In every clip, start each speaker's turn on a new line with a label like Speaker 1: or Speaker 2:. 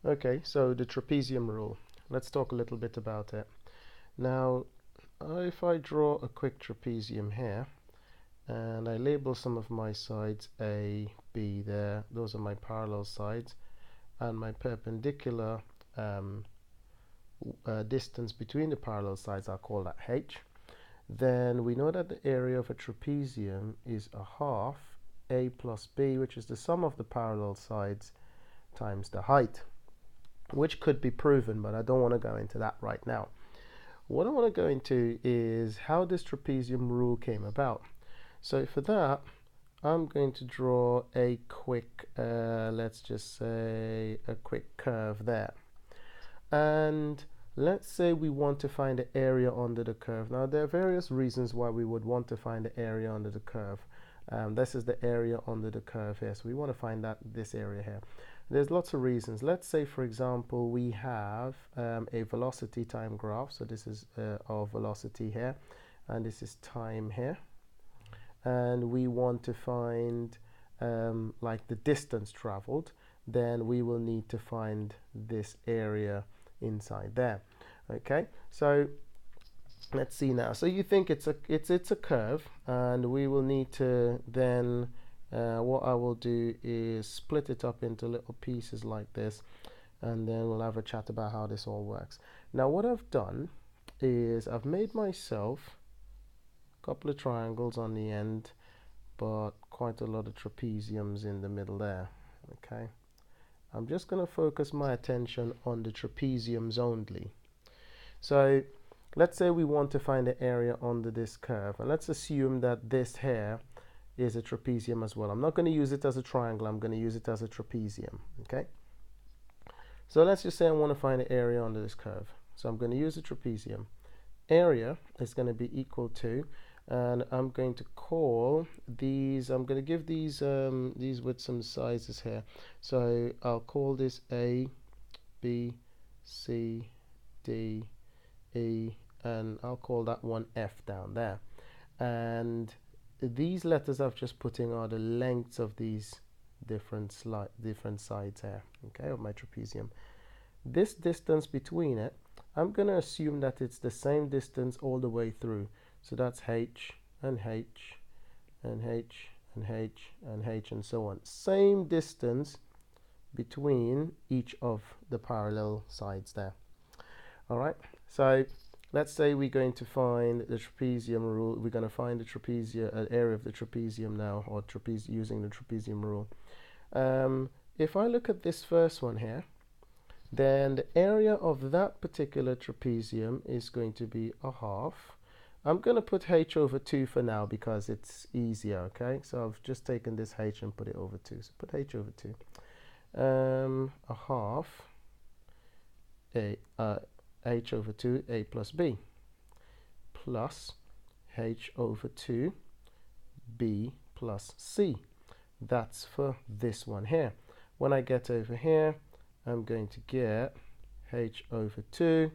Speaker 1: Okay, so the trapezium rule. Let's talk a little bit about it. Now, if I draw a quick trapezium here, and I label some of my sides A, B there, those are my parallel sides, and my perpendicular distance between the parallel sides, I'll call that H. Then we know that the area of a trapezium is a half A plus B, which is the sum of the parallel sides times the height, which could be proven, but I don't want to go into that right now. What I want to go into is how this trapezium rule came about. So for that, I'm going to draw a quick, let's just say a quick curve there. And let's say we want to find the area under the curve. Now there are various reasons why we would want to find the area under the curve. This is the area under the curve here, so we want to find this area here. There's lots of reasons. Let's say, for example, we have a velocity time graph. So this is our velocity here, and this is time here. And we want to find like the distance traveled. Then we will need to find this area inside there. Okay, so let's see now. So you think it's a curve, and we will need to then what I will do is split it up into little pieces like this, and then we'll have a chat about how this all works. Now what I've done is I've made myself a couple of triangles on the end, but quite a lot of trapeziums in the middle there. Okay, I'm just going to focus my attention on the trapeziums only. So let's say we want to find the area under this curve, and let's assume that this here is a trapezium as well. I'm not going to use it as a triangle, I'm going to use it as a trapezium. Okay, so let's just say I want to find the area under this curve. So I'm going to use a trapezium. Area is going to be equal to, and I'm going to call these, I'm going to give these with some sizes here. So I'll call this A, B, C, D, E, and I'll call that one F down there. And these letters I've just put in are the lengths of these different sides here, okay, of my trapezium. This distance between it, I'm going to assume that it's the same distance all the way through. So that's H and H and H and H and H and so on. Same distance between each of the parallel sides there. All right, so let's say we're going to find the trapezium rule. We're going to find the area of the trapezium now, or using the trapezium rule. If I look at this first one here, then the area of that particular trapezium is going to be a half. I'm going to put H over 2 for now because it's easier, okay? So I've just taken this H and put it over 2. So put H over 2. A half H over 2, A plus B, plus H over 2, B plus C. That's for this one here. When I get over here, I'm going to get H over 2,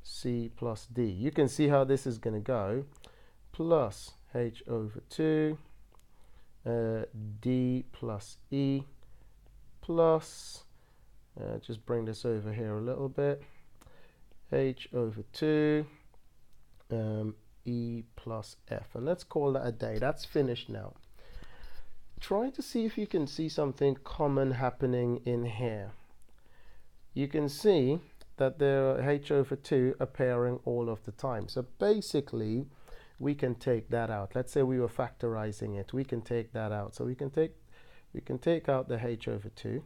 Speaker 1: C plus D. You can see how this is going to go. Plus H over 2, D plus E, plus, just bring this over here a little bit, H over 2, E plus F. And let's call that a day. That's finished now. Try to see if you can see something common happening in here. You can see that there are H over 2 appearing all of the time. So basically, we can take that out. Let's say we were factorizing it. We can take that out. So we can take out the H over 2.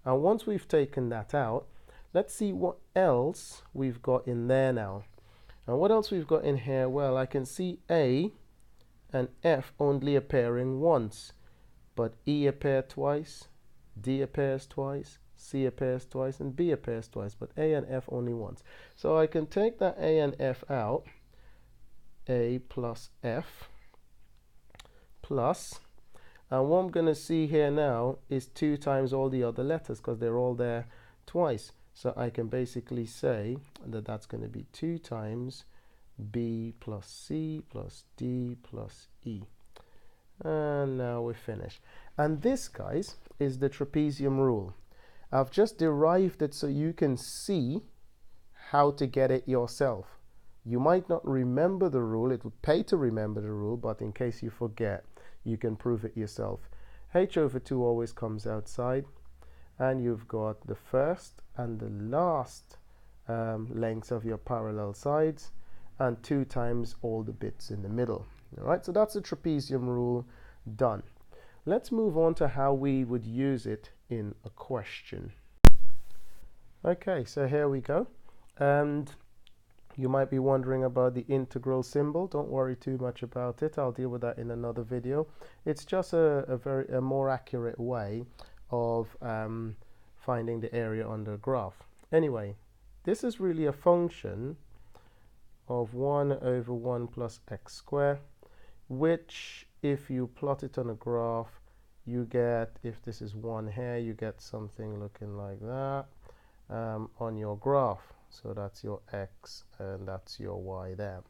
Speaker 1: And once we've taken that out, let's see what else we've got in there now. And what else we've got in here? Well, I can see A and F only appearing once, but E appeared twice, D appears twice, C appears twice, and B appears twice, but A and F only once. So I can take that A and F out, A plus F, plus, and what I'm going to see here now is 2 times all the other letters because they're all there twice. So I can basically say that that's going to be 2 times B plus C plus D plus E. And now we're finished. And this, guys, is the trapezium rule. I've just derived it so you can see how to get it yourself. You might not remember the rule. It would pay to remember the rule, but in case you forget, you can prove it yourself. H over 2 always comes outside, and you've got the first and the last lengths of your parallel sides, and 2 times all the bits in the middle. All right, so that's the trapezium rule done. Let's move on to how we would use it in a question. Okay, so here we go. And you might be wondering about the integral symbol. Don't worry too much about it. I'll deal with that in another video. It's just a more accurate way of finding the area on the graph. Anyway, this is really a function of 1 over 1 plus x squared, which if you plot it on a graph, you get, if this is 1 here, you get something looking like that on your graph. So that's your x and that's your y there.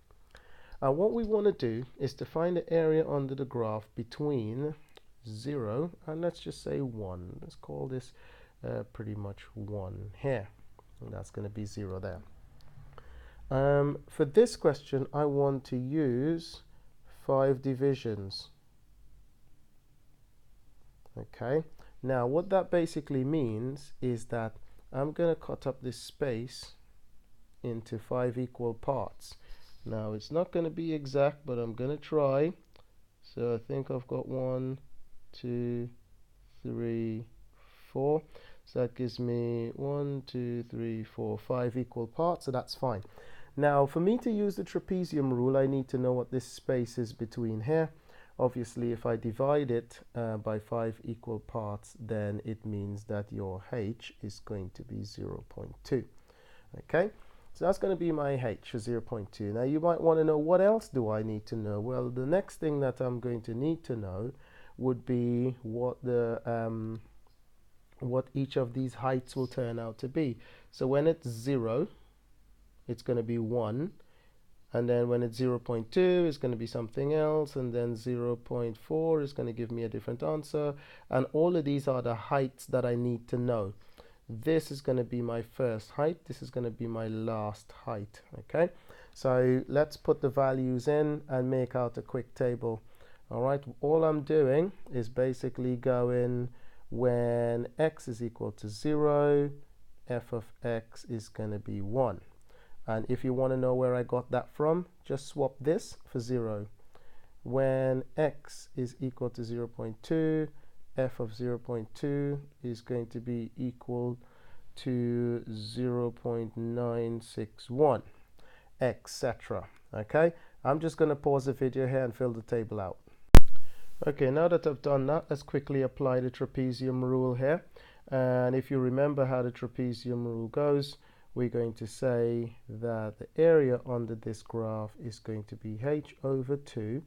Speaker 1: And what we want to do is to find the area under the graph between 0 and let's just say 1. Let's call this pretty much 1 here. And that's going to be 0 there. For this question, I want to use 5 divisions. Okay, now what that basically means is that I'm going to cut up this space into 5 equal parts. Now it's not going to be exact, but I'm going to try. So I think I've got 1, 2, 3, 4. So that gives me 1, 2, 3, 4, 5 equal parts. So that's fine. Now for me to use the trapezium rule, I need to know what this space is between here. Obviously, if I divide it by 5 equal parts, then it means that your h is going to be 0.2. Okay, so that's going to be my h for 0.2. Now you might want to know, what else do I need to know? Well, the next thing that I'm going to need to know would be what the what each of these heights will turn out to be. So when it's 0, it's going to be 1. And then when it's 0.2, it's going to be something else. And then 0.4 is going to give me a different answer. And all of these are the heights that I need to know. This is going to be my first height. This is going to be my last height. Okay, so let's put the values in and make out a quick table. All right, all I'm doing is basically going when x is equal to 0, f of x is going to be 1. And if you want to know where I got that from, just swap this for 0. When x is equal to 0.2, f of 0.2 is going to be equal to 0.961, etc. Okay, I'm just going to pause the video here and fill the table out. Okay, now that I've done that, let's quickly apply the trapezium rule here. And if you remember how the trapezium rule goes, we're going to say that the area under this graph is going to be h over 2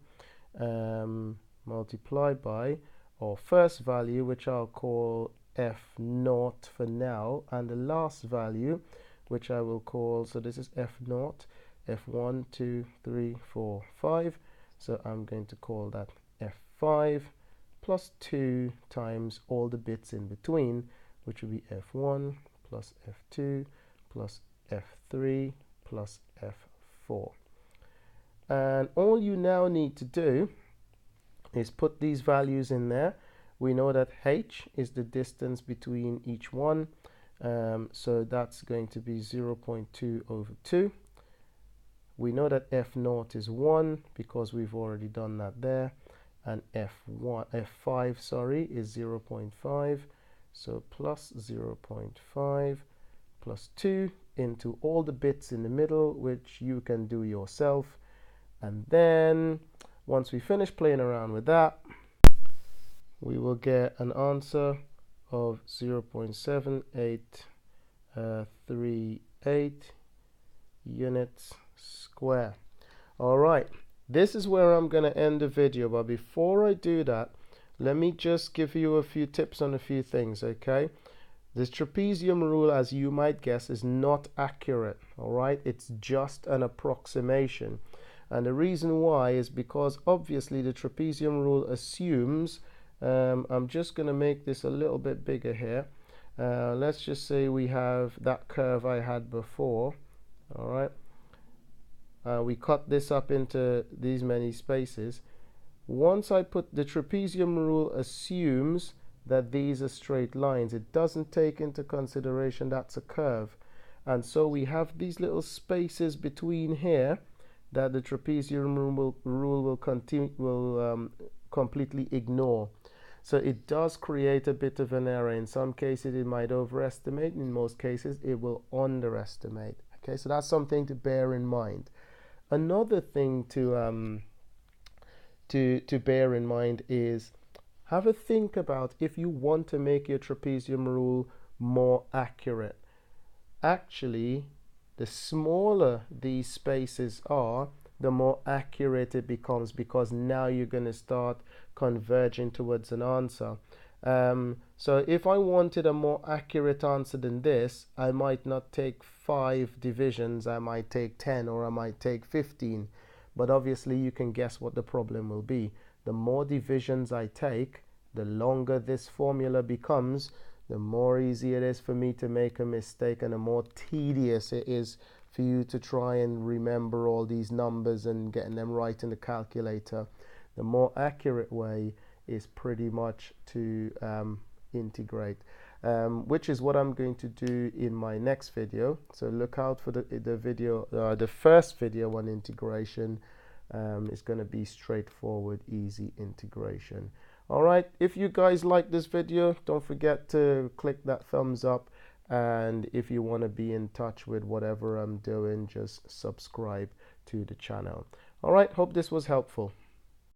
Speaker 1: multiplied by our first value, which I'll call f0 for now, and the last value, which I will call, so this is f0, f1, 2, 3, 4, 5. So I'm going to call that f5 plus 2 times all the bits in between, which will be f1 plus f2 plus f3 plus f4. And all you now need to do is put these values in there. We know that h is the distance between each one, so that's going to be 0.2 over 2. We know that f0 is 1 because we've already done that there, and f5 sorry, is 0.5, so plus 0.5 plus 2 into all the bits in the middle, which you can do yourself. And then once we finish playing around with that, we will get an answer of 0.7838 units square. All right, this is where I'm going to end the video, but before I do that, let me just give you a few tips on a few things. Okay, this trapezium rule, as you might guess, is not accurate. All right, it's just an approximation, and the reason why is because obviously the trapezium rule assumes I'm just going to make this a little bit bigger here. Let's just say we have that curve I had before. All right. We cut this up into these many spaces. Once I put the trapezium rule assumes that these are straight lines. It doesn't take into consideration that's a curve. And so we have these little spaces between here that the trapezium rule will completely ignore. So it does create a bit of an error. In some cases it might overestimate, in most cases it will underestimate. Okay, so that's something to bear in mind. Another thing to bear in mind is have a think about if you want to make your trapezium rule more accurate. Actually, the smaller these spaces are, the more accurate it becomes, because now you're going to start converging towards an answer. So if I wanted a more accurate answer than this, I might not take 5 divisions, I might take 10 or I might take 15. But obviously you can guess what the problem will be. The more divisions I take, the longer this formula becomes, the more easy it is for me to make a mistake, and the more tedious it is for you to try and remember all these numbers and getting them right in the calculator. The more accurate way is pretty much to integrate, which is what I'm going to do in my next video. So look out for the first video on integration. It's going to be straightforward, easy integration. All right, if you guys like this video, don't forget to click that thumbs up, and if you want to be in touch with whatever I'm doing, just subscribe to the channel. All right, hope this was helpful.